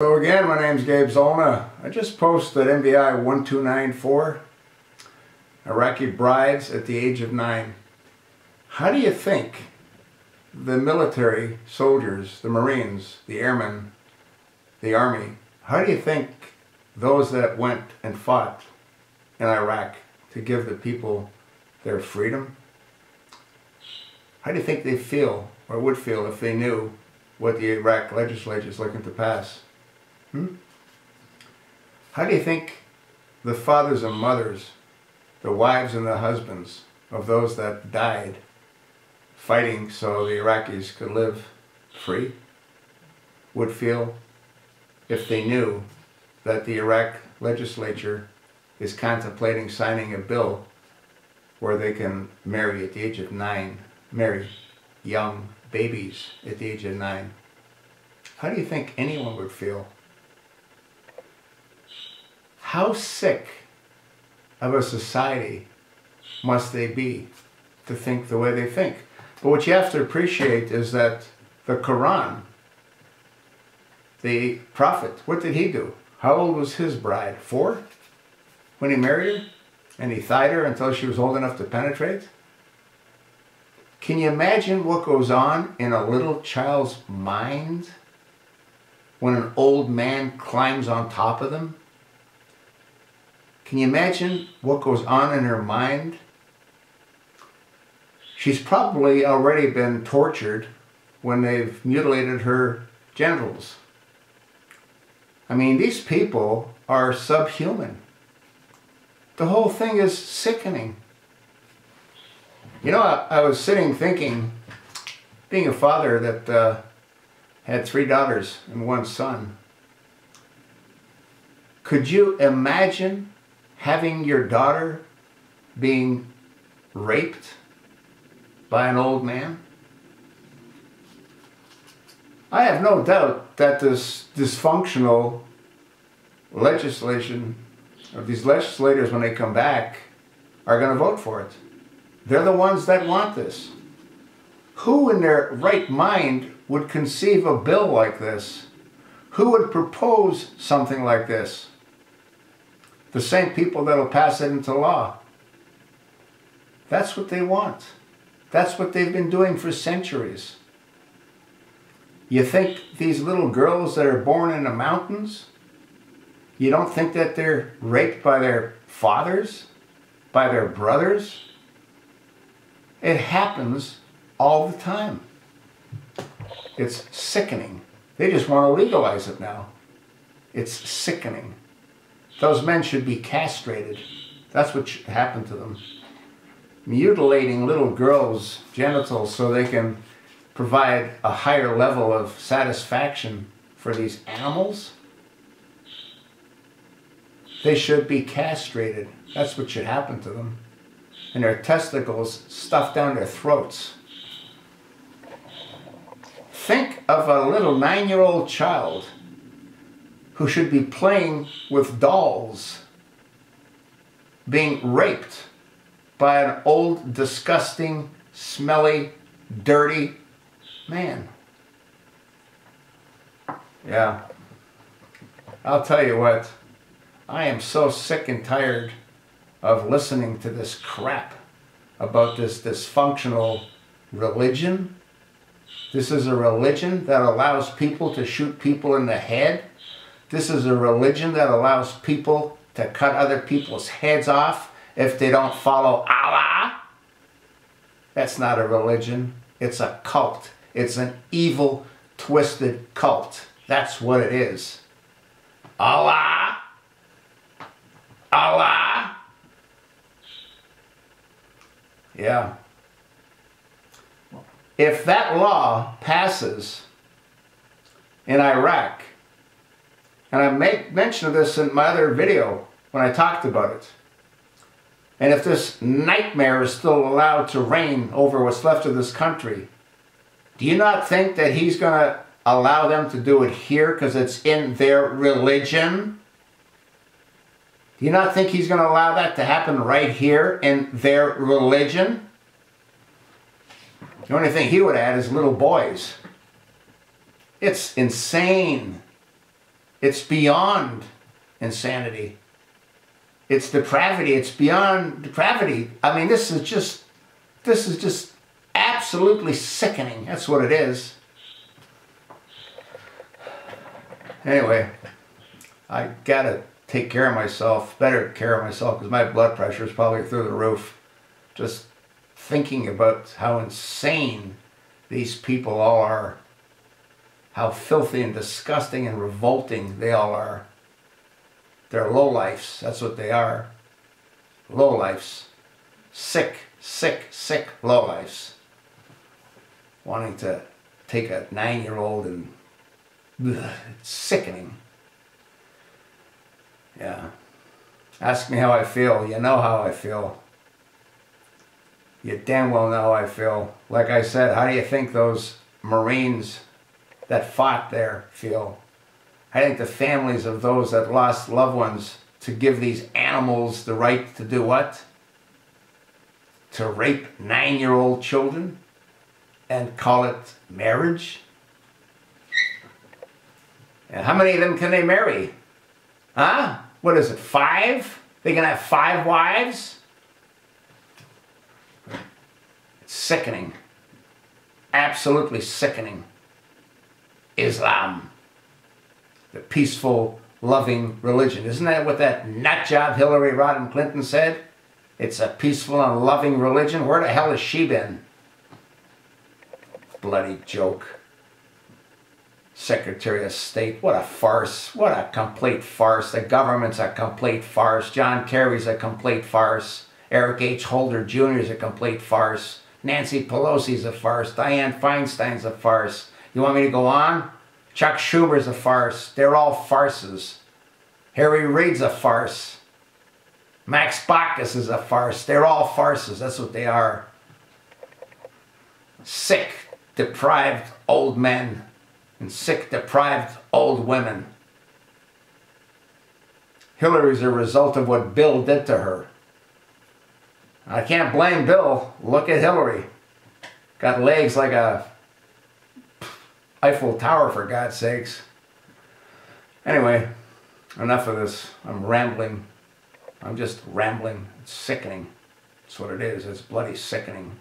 So again, my name's Gabe Zolna. I just posted MVI 1294, Iraqi brides at the age of 9. How do you think the military soldiers, the Marines, the airmen, the Army, how do you think those that went and fought in Iraq to give the people their freedom, how do you think they feel or would feel if they knew what the Iraq legislature is looking to pass? How do you think the fathers and mothers, the wives and the husbands of those that died fighting so the Iraqis could live free would feel if they knew that the Iraq legislature is contemplating signing a bill where they can marry at the age of 9, marry young babies at the age of 9? How do you think anyone would feel? How sick of a society must they be to think the way they think? But what you have to appreciate is that the Quran, the Prophet, what did he do? How old was his bride? 4? When he married her? And he thied her until she was old enough to penetrate? Can you imagine what goes on in a little child's mind when an old man climbs on top of them? Can you imagine what goes on in her mind? She's probably already been tortured when they've mutilated her genitals. I mean, these people are subhuman. The whole thing is sickening. You know, I was sitting thinking, being a father that had 3 daughters and 1 son, could you imagine having your daughter being raped by an old man? I have no doubt that this dysfunctional legislation, or these legislators when they come back, are going to vote for it. They're the ones that want this. Who in their right mind would conceive a bill like this? Who would propose something like this? The same people that'll pass it into law. That's what they want. That's what they've been doing for centuries. You think these little girls that are born in the mountains, you don't think that they're raped by their fathers, by their brothers? It happens all the time. It's sickening. They just want to legalize it now. It's sickening. Those men should be castrated. That's what should happen to them. Mutilating little girls' genitals so they can provide a higher level of satisfaction for these animals. They should be castrated. That's what should happen to them. And their testicles stuffed down their throats. Think of a little 9-year-old child who should be playing with dolls being raped by an old, disgusting, smelly, dirty man. Yeah. I'll tell you what, I am so sick and tired of listening to this crap about this dysfunctional religion. This is a religion that allows people to shoot people in the head. This is a religion that allows people to cut other people's heads off if they don't follow Allah. That's not a religion. It's a cult. It's an evil, twisted cult. That's what it is. Allah. Allah. Yeah. If that law passes in Iraq, and I made mention of this in my other video when I talked about it, and if this nightmare is still allowed to reign over what's left of this country, do you not think that he's going to allow them to do it here because it's in their religion? Do you not think he's going to allow that to happen right here in their religion? The only thing he would add is little boys. It's insane. It's beyond insanity. It's depravity. It's beyond depravity. I mean, this is just absolutely sickening. That's what it is. Anyway, I gotta take care of myself, better care of myself, because my blood pressure is probably through the roof. Just thinking about how insane these people all are, how filthy and disgusting and revolting they all are. They're lowlifes, that's what they are. Lowlifes. Sick, sick, sick lowlifes. Wanting to take a 9-year-old and it's sickening. Yeah. Ask me how I feel. You know how I feel. You damn well know how I feel. Like I said, how do you think those Marines that fought there feel? I think the families of those that lost loved ones, to give these animals the right to do what? To rape 9-year-old children and call it marriage? And how many of them can they marry? Huh? What is it, 5? They can have 5 wives? It's sickening. Absolutely sickening. Islam. The peaceful, loving religion. Isn't that what that nutjob Hillary Rodham Clinton said? It's a peaceful and loving religion. Where the hell has she been? Bloody joke. Secretary of State. What a farce. What a complete farce. The government's a complete farce. John Kerry's a complete farce. Eric H. Holder Jr. is a complete farce. Nancy Pelosi's a farce. Dianne Feinstein's a farce. You want me to go on? Chuck Schumer's a farce. They're all farces. Harry Reid's a farce. Max Baucus is a farce. They're all farces. That's what they are. Sick, deprived old men and sick, deprived old women. Hillary's a result of what Bill did to her. I can't blame Bill. Look at Hillary. Got legs like a Eiffel Tower, for God's sakes. Anyway, enough of this. I'm rambling. I'm just rambling. It's sickening. That's what it is. It's bloody sickening.